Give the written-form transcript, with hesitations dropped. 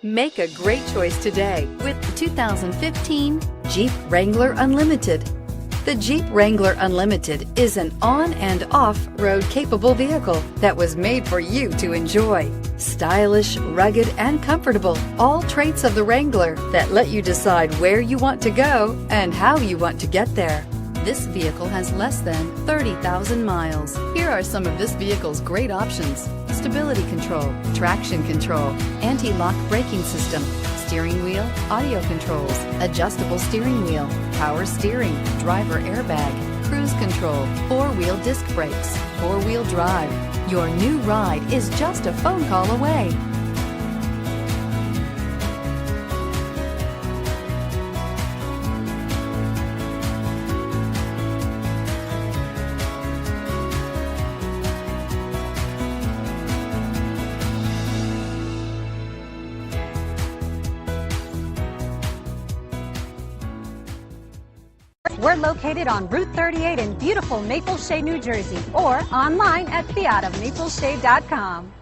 Make a great choice today with the 2015 Jeep Wrangler Unlimited. The Jeep Wrangler Unlimited is an on- and off-road capable vehicle that was made for you to enjoy. Stylish, rugged, and comfortable, all traits of the Wrangler that let you decide where you want to go and how you want to get there. This vehicle has less than 30,000 miles. Here are some of this vehicle's great options: stability control, traction control, anti-lock braking system, steering wheel audio controls, adjustable steering wheel, power steering, driver airbag, cruise control, four-wheel disc brakes, four-wheel drive. Your new ride is just a phone call away. We're located on Route 38 in beautiful Maple Shade, New Jersey, or online at fiatofmapleshade.com.